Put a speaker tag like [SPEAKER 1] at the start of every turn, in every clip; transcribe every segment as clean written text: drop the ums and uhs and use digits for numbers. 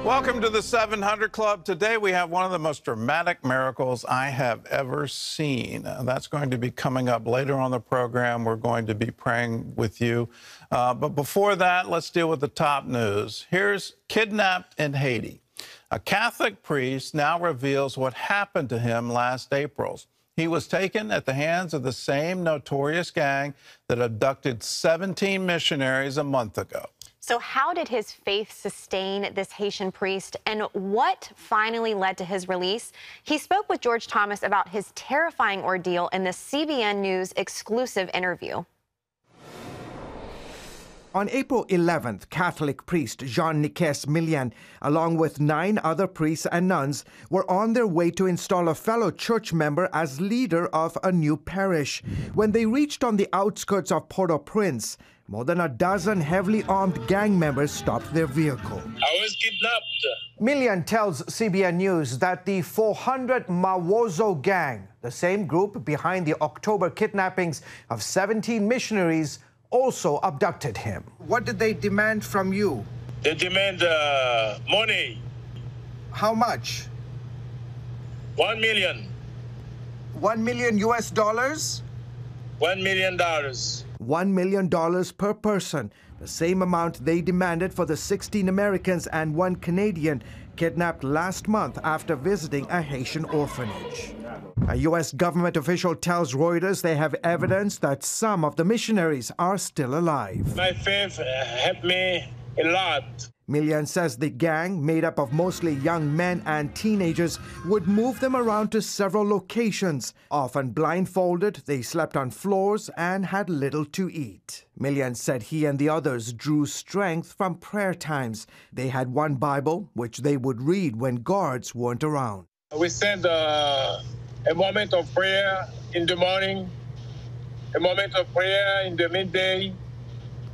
[SPEAKER 1] Welcome to the 700 Club. Today we have one of the most dramatic miracles I have ever seen. That's going to be coming up later on the program. We're going to be praying with you. But before that, let's deal with the top news. Here's kidnapped in Haiti. A Catholic priest now reveals what happened to him last April. He was taken at the hands of the same notorious gang that abducted 17 missionaries a month ago.
[SPEAKER 2] So how did his faith sustain this Haitian priest, and what finally led to his release? He spoke with George Thomas about his terrifying ordeal in the CBN News exclusive interview.
[SPEAKER 3] On April 11th, Catholic priest Jean-Nicolas Millian, along with 9 other priests and nuns, were on their way to install a fellow church member as leader of a new parish. When they reached on the outskirts of Port-au-Prince, more than a dozen heavily armed gang members stopped their vehicle.
[SPEAKER 4] I was kidnapped.
[SPEAKER 3] Millian tells CBN News that the 400 Mawozo gang, the same group behind the October kidnappings of 17 missionaries, also abducted him. What did they demand from you?
[SPEAKER 4] They demand money.
[SPEAKER 3] How much?
[SPEAKER 4] 1 million.
[SPEAKER 3] 1 million US dollars?
[SPEAKER 4] $1 million.
[SPEAKER 3] $1 million per person, the same amount they demanded for the 16 Americans and 1 Canadian kidnapped last month after visiting a Haitian orphanage. A U.S. government official tells Reuters they have evidence that some of the missionaries are still alive.
[SPEAKER 4] My faith helped me a lot.
[SPEAKER 3] Millian says the gang, made up of mostly young men and teenagers, would move them around to several locations. Often blindfolded, they slept on floors and had little to eat. Millian said he and the others drew strength from prayer times. They had one Bible, which they would read when guards weren't around.
[SPEAKER 4] We said a moment of prayer in the morning, a moment of prayer in the midday,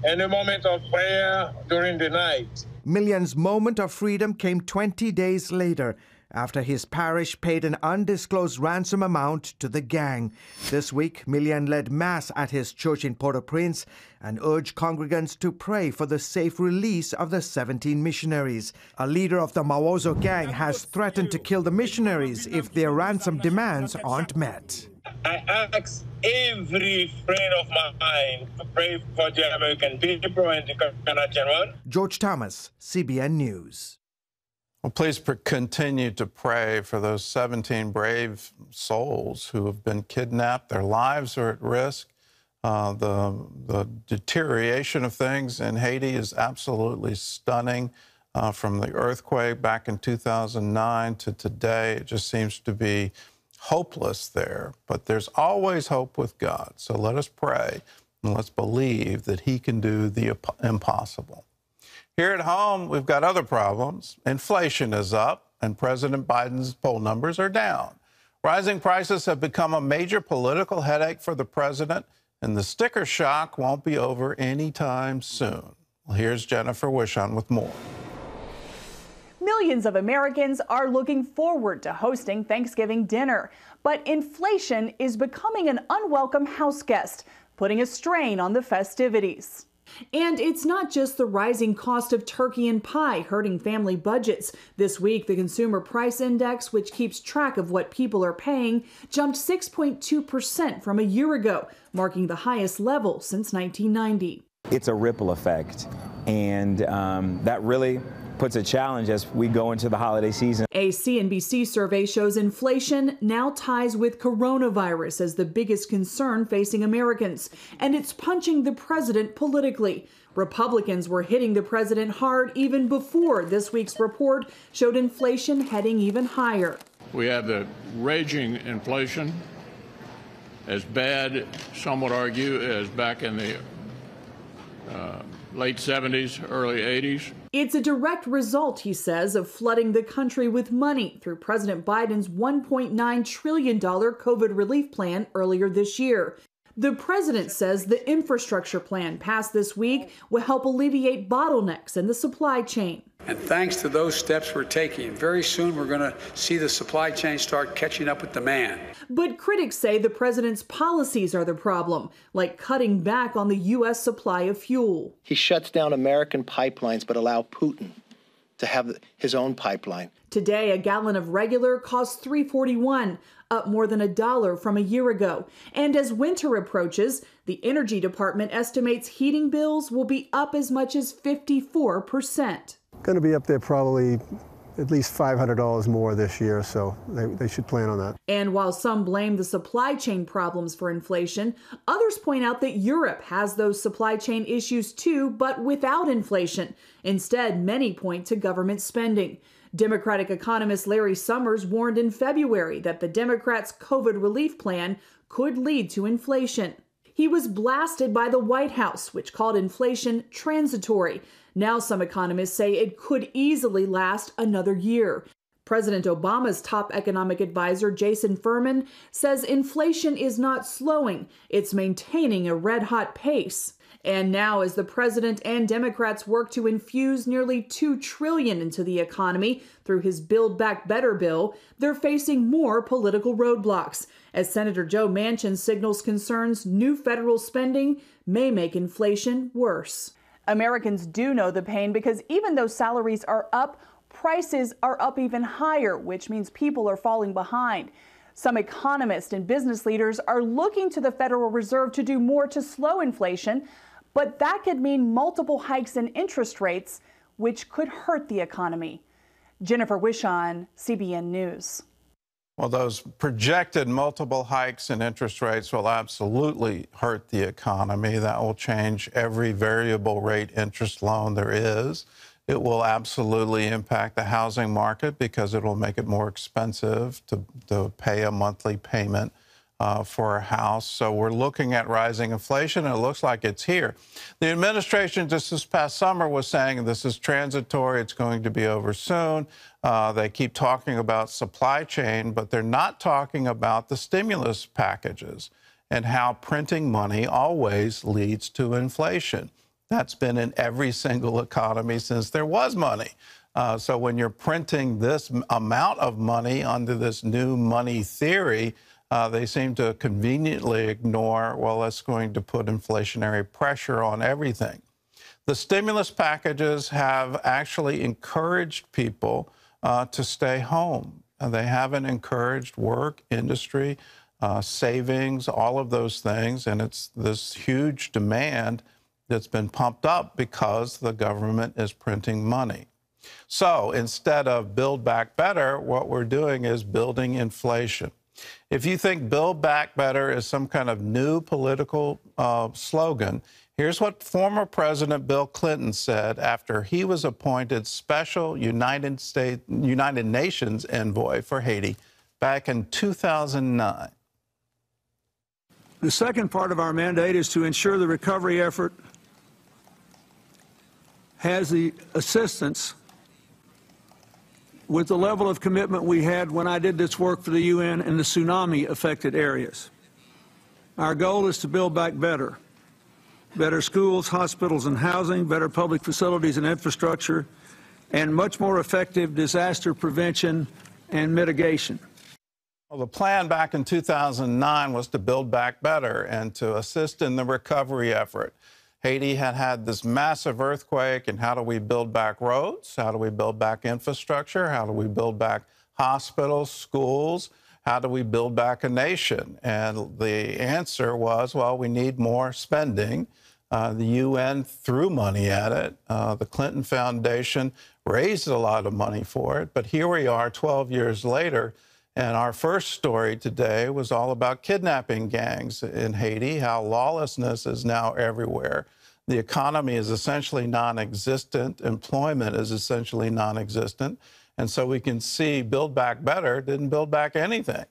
[SPEAKER 4] and a moment of prayer during the night.
[SPEAKER 3] Millian's moment of freedom came 20 days later, after his parish paid an undisclosed ransom amount to the gang. This week, Millian led Mass at his church in Port-au-Prince and urged congregants to pray for the safe release of the 17 missionaries. A leader of the Mawozo gang has threatened to kill the missionaries if their ransom demands aren't met.
[SPEAKER 4] I ask every friend of mine to pray for the American people and the Canadian one.
[SPEAKER 3] George Thomas, CBN News.
[SPEAKER 1] Well, please continue to pray for those 17 brave souls who have been kidnapped. Their lives are at risk. The deterioration of things in Haiti is absolutely stunning. From the earthquake back in 2009 to today, it just seems to be hopeless there. But there's always hope with God. So let us pray and let's believe that He can do the impossible. Here at home, we've got other problems. Inflation is up, and President Biden's poll numbers are down. Rising prices have become a major political headache for the president, and the sticker shock won't be over anytime soon. Well, here's Jennifer Wishon with more.
[SPEAKER 5] Millions of Americans are looking forward to hosting Thanksgiving dinner, but inflation is becoming an unwelcome house guest, putting a strain on the festivities. And it's not just the rising cost of turkey and pie hurting family budgets. This week, the Consumer Price Index, which keeps track of what people are paying, jumped 6.2% from a year ago, marking the highest level since 1990.
[SPEAKER 6] It's a ripple effect, and that really puts a challenge as we go into the holiday season.
[SPEAKER 5] A CNBC survey shows inflation now ties with coronavirus as the biggest concern facing Americans, and it's punching the president politically. Republicans were hitting the president hard even before this week's report showed inflation heading even higher.
[SPEAKER 7] We have the raging inflation, as bad, some would argue, as back in the late 70s, early 80s.
[SPEAKER 5] It's a direct result, he says, of flooding the country with money through President Biden's $1.9 trillion COVID relief plan earlier this year. The president says the infrastructure plan passed this week will help alleviate bottlenecks in the supply chain.
[SPEAKER 8] And thanks to those steps we're taking, very soon we're going to see the supply chain start catching up with demand.
[SPEAKER 5] But critics say the president's policies are the problem, like cutting back on the U.S. supply of fuel.
[SPEAKER 9] He shuts down American pipelines but allows Putin to have his own pipeline.
[SPEAKER 5] Today, a gallon of regular costs $3.41, up more than $1 from a year ago. And as winter approaches, the Energy Department estimates heating bills will be up as much as 54%.
[SPEAKER 10] Going to be up there probably at least $500 more this year, so they should plan on that.
[SPEAKER 5] And while some blame the supply chain problems for inflation, others point out that Europe has those supply chain issues too, but without inflation. Instead, many point to government spending. Democratic economist Larry Summers warned in February that the Democrats' COVID relief plan could lead to inflation. He was blasted by the White House, which called inflation transitory. Now some economists say it could easily last another year. President Obama's top economic advisor, Jason Furman, says inflation is not slowing, it's maintaining a red-hot pace. And now, as the president and Democrats work to infuse nearly $2 trillion into the economy through his Build Back Better bill, they're facing more political roadblocks, as Senator Joe Manchin signals concerns new federal spending may make inflation worse. Americans do know the pain because even though salaries are up, prices are up even higher, which means people are falling behind. Some economists and business leaders are looking to the Federal Reserve to do more to slow inflation, but that could mean multiple hikes in interest rates, which could hurt the economy. Jennifer Wishon, CBN News.
[SPEAKER 1] Well, those projected multiple hikes in interest rates will absolutely hurt the economy. That will change every variable rate interest loan there is. It will absolutely impact the housing market because it will make it more expensive to pay a monthly payment for a house. So we're looking at rising inflation, and it looks like it's here. The administration just this past summer was saying this is transitory, it's going to be over soon. They keep talking about supply chain, but they're not talking about the stimulus packages and how printing money always leads to inflation. That's been in every single economy since there was money. So when you're printing this amount of money under this new money theory, they seem to conveniently ignore, well, that's going to put inflationary pressure on everything. The stimulus packages have actually encouraged people to stay home. They haven't encouraged work, industry, savings, all of those things. And it's this huge demand that's been pumped up because the government is printing money. So instead of Build Back Better, what we're doing is building inflation. If you think Build Back Better is some kind of new political slogan, here's what former President Bill Clinton said after he was appointed special United Nations envoy for Haiti back in 2009.
[SPEAKER 11] The second part of our mandate is to ensure the recovery effort has the assistance with the level of commitment we had when I did this work for the UN in the tsunami-affected areas. Our goal is to build back better. Better schools, hospitals, and housing, better public facilities and infrastructure, and much more effective disaster prevention and mitigation.
[SPEAKER 1] Well, the plan back in 2009 was to build back better and to assist in the recovery effort. Haiti had this massive earthquake, and how do we build back roads? How do we build back infrastructure? How do we build back hospitals, schools? How do we build back a nation? And the answer was, well, we need more spending. The UN threw money at it. The Clinton Foundation raised a lot of money for it. But here we are 12 years later, and our first story today was all about kidnapping gangs in Haiti, how lawlessness is now everywhere. The economy is essentially non-existent. Employment is essentially non-existent. And so we can see Build Back Better didn't build back anything.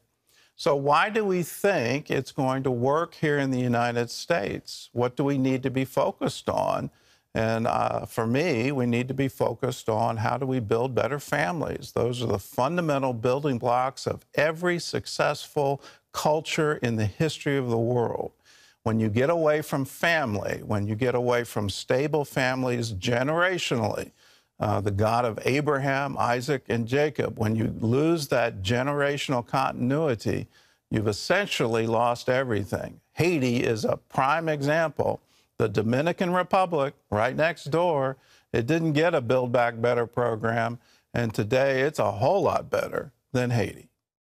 [SPEAKER 1] So why do we think it's going to work here in the United States? What do we need to be focused on? And for me, we need to be focused on how do we build better families. Those are the fundamental building blocks of every successful culture in the history of the world. When you get away from family, when you get away from stable families generationally, the God of Abraham, Isaac, and Jacob, when you lose that generational continuity, you've essentially lost everything. Haiti is a prime example. The Dominican Republic, right next door, It didn't get a Build Back Better program, and today it's a whole lot better than Haiti.